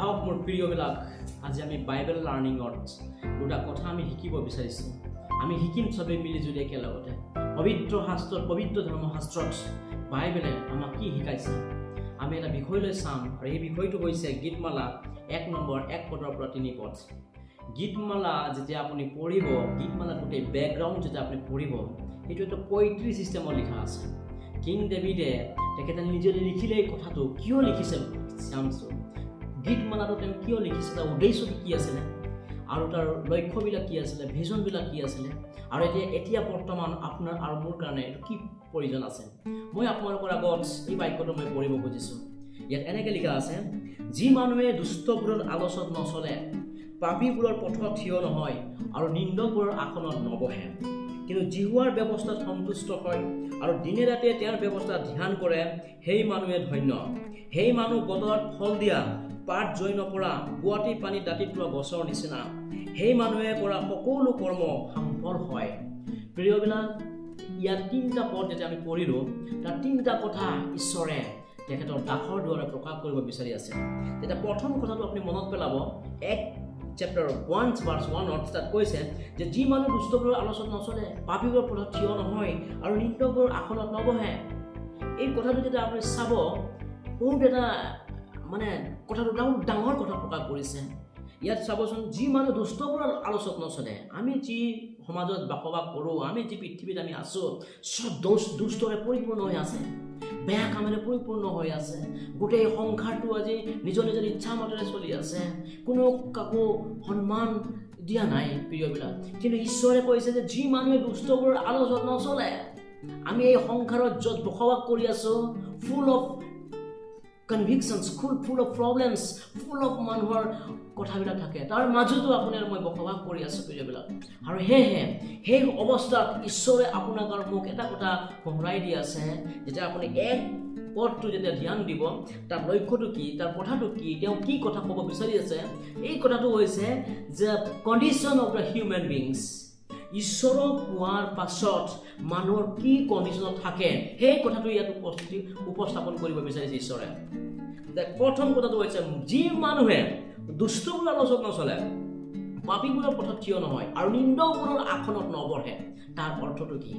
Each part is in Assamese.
আহক মোৰ প্ৰিয়বিলাক, আজি আমি বাইবেল লাৰ্ণিঙত দুটা কথা আমি শিকিব বিচাৰিছোঁ। আমি শিকিম চবেই মিলিজুলি একেলগতে। পবিত্ৰ শাস্ত্ৰত, পবিত্ৰ ধৰ্মশাস্ত্ৰত বাইবেলে আমাক কি শিকাইছে আমি এটা বিষয় লৈ চাম, আৰু এই বিষয়টো হৈছে গীতমালা 1 নম্বৰ 1 পদৰ পৰা 3 পদ। গীতমালা যেতিয়া আপুনি পঢ়িব, গীতমালা গোটেই বেকগ্ৰাউণ্ড যেতিয়া আপুনি পঢ়িব, সেইটো এটা পয়েট্ৰি ছিষ্টেমত লিখা আছে। কিং ডেভিডে তেখেতে নিজে লিখিলে এই কথাটো কিয় লিখিছে চামছোঁ। গীতমালাটো তেওঁ কিয় লিখিছে, তাৰ উদ্দেশ্যটো কি আছিলে, আৰু তাৰ লক্ষ্যবিলাক কি আছিলে, ভিজনবিলাক কি আছিলে, আৰু এতিয়া বৰ্তমান আপোনাৰ আৰু মোৰ কাৰণে কি প্ৰয়োজন আছে। মই আপোনালোকৰ আগত এই বাক্যটো মই পঢ়িব খুজিছোঁ। ইয়াত এনেকৈ লিখা আছে, যি মানুহে দুষ্টবোৰৰ আলোচনাত নচলে, পাপীবোৰৰ পথত থিয় নহয়, আৰু নিন্দকবোৰৰ আসনত নবহে, কিন্তু জিহুৱাৰ ব্যৱস্থাত সন্তুষ্ট হয় আৰু দিনে ৰাতিয়ে তেওঁৰ ব্যৱস্থা ধ্যান কৰে, সেই মানুহে ধন্য। সেই মানুহ বতৰত ফল দিয়া, পাত জৈ নপৰা, গুৱাহাটী পানীত দাঁতিত লোৱা গছৰ নিচিনা। সেই মানুহে কৰা সকলো কৰ্ম সফল হয়। প্ৰিয়বিলাক, ইয়াত 3টা পদ যেতিয়া আমি পঢ়িলোঁ, তাৰ 3টা কথা ঈশ্বৰে তেখেতৰ দাসৰ দ্বাৰা প্ৰকাশ কৰিব বিচাৰি আছে। তেতিয়া প্ৰথম কথাটো আপুনি মনত পেলাব, চেপ্টাৰ 1 ভাৰ্চ 1 তাত কৈছে যে যি মানুহ দুষ্টবোৰৰ আলোচনাত নচলে, পাপীবোৰৰ পথত থিয় নহয়, আৰু নিন্দকবোৰৰ আসনত নবহে। এই কথাটো যেতিয়া আপুনি চাব, বহুত এটা কথাটো ডাঙৰ কথা প্ৰকাশ কৰিছে। ইয়াত চাবচোন, যি মানুহ দুষ্টবোৰৰ আলোচনাত নচলে, আমি যি সমাজত বসবাস কৰোঁ, আমি যি পৃথিৱীত আমি আছোঁ, চব দুষ্টৰে পৰিপূৰ্ণ হৈ আছে, বেয়া কামেৰে পৰিপূৰ্ণ হৈ আছে। গোটেই সংসাৰটো আজি নিজৰ নিজৰ ইচ্ছামতেৰে চলি আছে, কোনো কাকো সন্মান দিয়া নাই প্ৰিয়বিলাক। কিন্তু ঈশ্বৰে কৈছে যে যি মানুহে দুষ্টবোৰৰ আলোচনাত নচলে, আমি এই সংসাৰত য'ত বসবাস কৰি আছোঁ, full of convictions, full of problems, full of মানুহৰ কথাবিলাক থাকে, তাৰ মাজতো আপুনি আৰু মই বসবাস কৰি আছোঁ প্ৰিয়বিলাক। আৰু সেয়েহে সেই অৱস্থাত ঈশ্বৰে আপোনাক আৰু মোক এটা কথা সোঁৱৰাই দি আছে, যেতিয়া আপুনি এক পদটো যেতিয়া ধ্যান দিব, তাৰ লক্ষ্যটো কি, তাৰ কথাটো কি, তেওঁ কি কথা ক'ব বিচাৰি আছে। এই কথাটো হৈছে যে condition of the human beings. ঈশ্বৰক পোৱাৰ পাছত মানুহৰ কি কণ্ডিশ্যনত থাকে, সেই কথাটো ইয়াত উপস্থাপন কৰিব বিচাৰিছে ঈশ্বৰে। প্ৰথম কথাটো হৈছে, যি মানুহে দুষ্টবোৰৰ আলোচনাত নচলে, পাপীবোৰৰ পথত থিয় নহয়, আৰু নিন্দকবোৰৰ আসনত নবহে। তাৰ অৰ্থটো কি?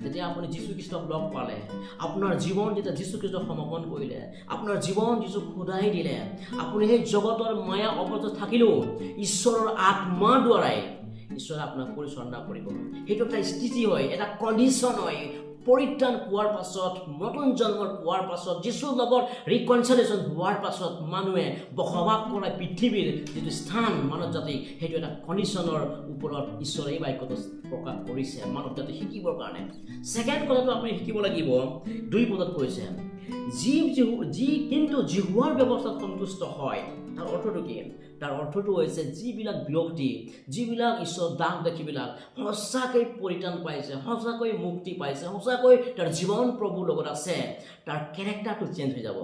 যেতিয়া আপুনি যীশুখ্ৰীষ্টক লগ পালে, আপোনাৰ জীৱন যেতিয়া যীশুখ্ৰীষ্টক সমৰ্পণ কৰিলে, আপোনাৰ জীৱন যীশুক শুধাই দিলে, আপুনি সেই জগতৰ মায়া অৱস্থাত থাকিলেও ঈশ্বৰৰ আত্মাৰ দ্বাৰাই ঈশ্বৰে আপোনাক পৰিচালনা কৰিব। সেইটো এটা স্থিতি হয়, এটা কণ্ডিশ্যন হয়। পৰিত্ৰাণ পোৱাৰ পাছত, নতুন জন্ম পোৱাৰ পাছত, যীশুৰ লগত ৰিকনচিলিয়েশ্যন হোৱাৰ পাছত মানুহে বসবাস কৰা পৃথিৱীৰ যিটো স্থান মানৱ জাতি, সেইটো এটা কণ্ডিশ্যনৰ ওপৰত ঈশ্বৰে এই বাক্যটো প্ৰকাশ কৰিছে মানৱ জাতি শিকিবৰ কাৰণে। ছেকেণ্ড কথাটো আপুনি শিকিব লাগিব, 2 পদত কৈছে, যি কিন্তু জিহুৱাৰ ব্যৱস্থাত সন্তুষ্ট হয়। তাৰ অৰ্থটো কি? তাৰ অৰ্থটো হৈছে যিবিলাক ব্যক্তি, যিবিলাক ঈশ্বৰৰ দাস দাসীবিলাক সঁচাকৈ পৰিত্ৰাণ পাইছে, সঁচাকৈ মুক্তি পাইছে, সঁচাকৈ তাৰ জীৱন প্ৰভুৰ লগত আছে, তাৰ কেৰেক্টাৰটো চেঞ্জ হৈ যাব।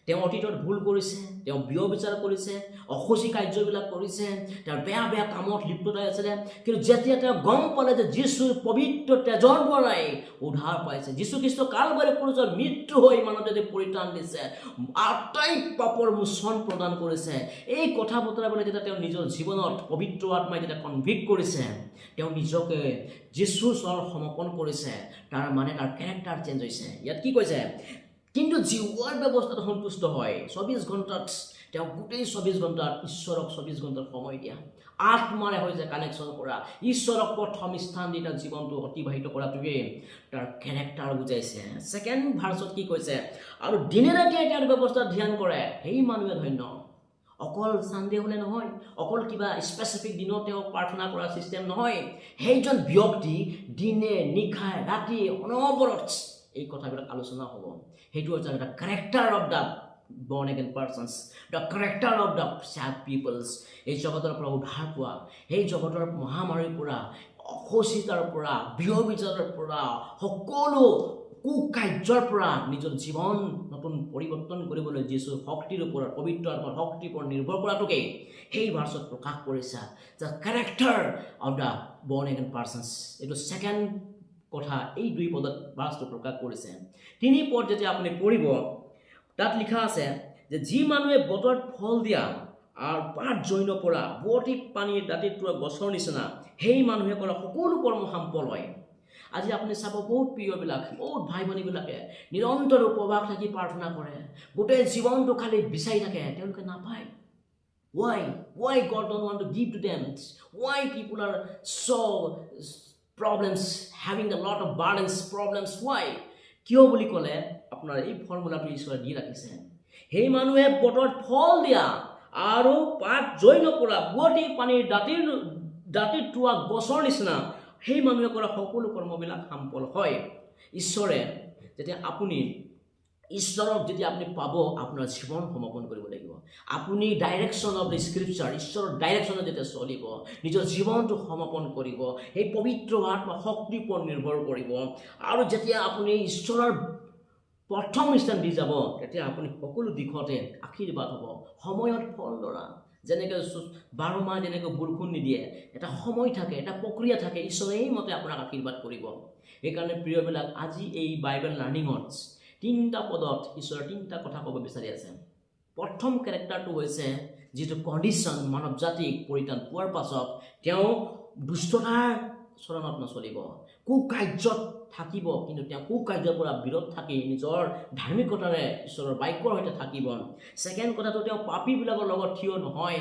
তেওঁ অতীতত ভুল কৰিছে, তেওঁ ব্যভিচাৰ কৰিছে, অসুচি কাৰ্যবিলাক কৰিছে, তেওঁৰ বেয়া বেয়া কামত লিপ্ততা আছিলে, কিন্তু যেতিয়া তেওঁ গম পালে যে যীশুৰ পবিত্ৰ তেজৰ দ্বাৰাই উদ্ধাৰ পাইছে, যীশুখ্ৰীষ্ট কালবাৰী ক্ৰুচত মৃত্যু হৈ মানৱ জাতিক পৰিত্ৰাণ দিছে, আটাই পাপৰ মোচন প্ৰদান কৰিছে, এই কথা বতৰাবিলাক যেতিয়া তেওঁ নিজৰ জীৱনত পবিত্ৰ আত্মাই যেতিয়া কনভিক্ট কৰিছে, তেওঁ নিজকে যীশুৰ ওচৰত সমৰ্পণ কৰিছে, তাৰ তাৰ কেৰেক্টাৰ চেঞ্জ হৈছে। ইয়াত কি কৈছে? কিন্তু জিহুৱাৰ ব্যৱস্থাত সন্তুষ্ট হয়। 24 ঘণ্টাত তেওঁ গোটেই 24 ঘণ্টাত ঈশ্বৰক 24 ঘণ্টাত সময় দিয়া, আত্মাৰে হৈছে কানেকশ্যন কৰা, ঈশ্বৰক প্ৰথম স্থান দি তাৰ জীৱনটো অতিবাহিত কৰাটোৱে তাৰ কেৰেক্টাৰ বুজাইছে। ছেকেণ্ড ভাৰ্চত কি কৈছে? আৰু দিনে ৰাতিয়ে তেওঁৰ ব্যৱস্থাত ধ্যান কৰে, সেই মানুহে ধন্য। অকল চানডে হ'লে নহয়, অকল কিবা স্পেচিফিক দিনত তেওঁ প্ৰাৰ্থনা কৰা ছিষ্টেম নহয়, সেইজন ব্যক্তি দিনে নিশাই ৰাতি অনবৰত এই কথাবিলাক আলোচনা হ'ব। সেইটো হৈছে এটা character of the born again persons, the character of the saved peoples. এই জগতৰ পৰা উদ্ধাৰ পোৱা, সেই জগতৰ মহামাৰীৰ পৰা, অসুচিতাৰ পৰা, ব্যভিচাৰৰ পৰা, সকলো কুকাৰ্যৰ পৰা নিজৰ জীৱন নতুন পৰিৱৰ্তন কৰিবলৈ যীশুৰ শক্তিৰ ওপৰত, পবিত্ৰ আত্মাৰ শক্তিৰ ওপৰত নিৰ্ভৰ কৰাটোকেই সেই ভাৰ্চত প্ৰকাশ কৰিছে, the character of the born again persons। এইটো ছেকেণ্ড কথা এই 2 পদত ভাৰ্চটো প্ৰকাশ কৰিছে। 3 পদ যেতিয়া আপুনি পঢ়িব, তাত লিখা আছে যে যি মানুহে বতৰত ফল দিয়া, আৰু পাত জৈন পৰা বুৱতী পানীৰ দাঁতিত তোৱা গছৰ নিচিনা সেই মানুহে কৰা সকলো কৰ্ম সাম্পল হয়। আজি আপুনি চাব বহুত প্ৰিয়বিলাক, বহুত ভাই ভনীবিলাকে নিৰন্তৰ উপবাস থাকি প্ৰাৰ্থনা কৰে, গোটেই জীৱনটো খালি বিচাৰি থাকে, তেওঁলোকে নাপায়। Why God don't want to give to them? Why people are so problems, having a lot of burdens, problems? Why? কিয় বুলি ক'লে আপোনাৰ এই ফৰ্মুলাটো ঈশ্বৰে দি ৰাখিছে। সেই মানুহে বতৰত ফল দিয়া আৰু পাত জৈ নপৰা বুৱতী পানীৰ দাঁতিত তোৱা গছৰ নিচিনা সেই মানুহে কৰা সকলো কৰ্মবিলাক সাম্পল হয়। ঈশ্বৰে যেতিয়া আপুনি ঈশ্বৰক যেতিয়া আপুনি পাব, আপোনাৰ জীৱন সমৰ্পণ কৰিব লাগিব। আপুনি ডাইৰেকশ্যন অফ দ্য স্ক্ৰিপচাৰ, ঈশ্বৰৰ ডাইৰেকশ্যনত যেতিয়া চলিব, নিজৰ জীৱনটো সমৰ্পণ কৰিব, সেই পবিত্ৰ আত্মা শক্তিৰ ওপৰত নিৰ্ভৰ কৰিব, আৰু যেতিয়া আপুনি ঈশ্বৰৰ প্ৰথম স্থান দি যাব, তেতিয়া আপুনি সকলো দিশতে আশীৰ্বাদ হ'ব, সময়ত ফল ধৰা। যেনেকৈ 12 মাহ যেনেকৈ বৰষুণ নিদিয়ে, এটা সময় থাকে, এটা প্ৰক্ৰিয়া থাকে, ঈশ্বৰে এইমতে আপোনাক আশীৰ্বাদ কৰিব। সেইকাৰণে প্ৰিয়বিলাক, আজি এই বাইবেল লাৰ্ণিঙত 3টা পদত ঈশ্বৰে 3টা কথা ক'ব বিচাৰি আছে। প্ৰথম কেৰেক্টাৰটো হৈছে যিটো কণ্ডিশ্যন মানৱ জাতিক পৰিত্ৰাণ পোৱাৰ পাছত তেওঁ দুষ্টতাৰ চৰণত নচলিব, কুকাৰ্যত থাকিব, কিন্তু তেওঁ কুকাৰ্যৰ পৰা বিৰত থাকি নিজৰ ধাৰ্মিকতাৰে ঈশ্বৰৰ বাক্যৰ সৈতে থাকিব। ছেকেণ্ড কথাটো, তেওঁ পাপীবিলাকৰ লগত থিয় নহয়।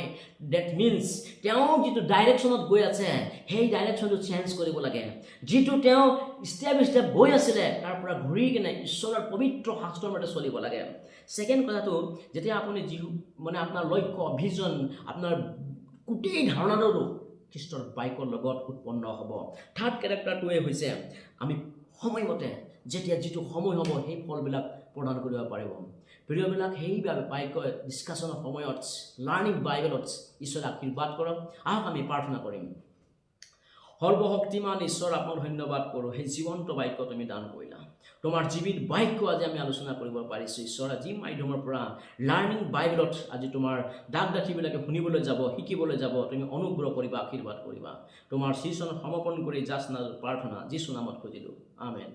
ডেট মিনছ তেওঁ যিটো ডাইৰেকশ্যনত গৈ আছে, সেই ডাইৰেকশ্যনটো চেঞ্জ কৰিব লাগে। যিটো তেওঁ ষ্টেপ গৈ আছিলে, তাৰ পৰা ঘূৰি কিনে ঈশ্বৰৰ পবিত্ৰ শাস্ত্ৰৰ মতে চলিব লাগে। ছেকেণ্ড কথাটো, যেতিয়া আপুনি মানে আপোনাৰ লক্ষ্য, ভিজন, আপোনাৰ গোটেই ধাৰণাটো খ্ৰীষ্টৰ বাক্যৰ লগত উৎপন্ন হ'ব। থাৰ্ড কেৰেক্টাৰটোৱে হৈছে আমি সময়মতে যেতিয়া যিটো সময় হ'ব সেই ফলবিলাক প্ৰদান কৰিব পাৰিব। প্ৰিয়বিলাক, সেইবাবে বাক্য ডিছকাশ্যনৰ সময়ত, লাৰ্ণিং বাইবেলত ঈশ্বৰে আশীৰ্বাদ কৰক। আহক আমি প্ৰাৰ্থনা কৰিম। সৰ্বশক্তিমান ঈশ্বৰ, আপোনাক ধন্যবাদ কৰোঁ, সেই জীৱন্ত বাক্য তুমি দান কৰিলা। তোমাৰ জীৱিত বাক্য আজি আমি আলোচনা কৰিব পাৰিছোঁ। ঈশ্বৰ, আজি মাধ্যমৰ পৰা লাৰ্ণিং বাইবেলত আজি তোমাৰ দাগ দাঁঠিবিলাকে শুনিবলৈ যাব, শিকিবলৈ যাব, তুমি অনুগ্ৰহ কৰিবা, আশীৰ্বাদ কৰিবা। তোমাৰ শ্ৰীচৰণত সমৰ্পণ কৰি জাষ্ট প্ৰাৰ্থনা যীশু নামত খুজিলোঁ, আমেন।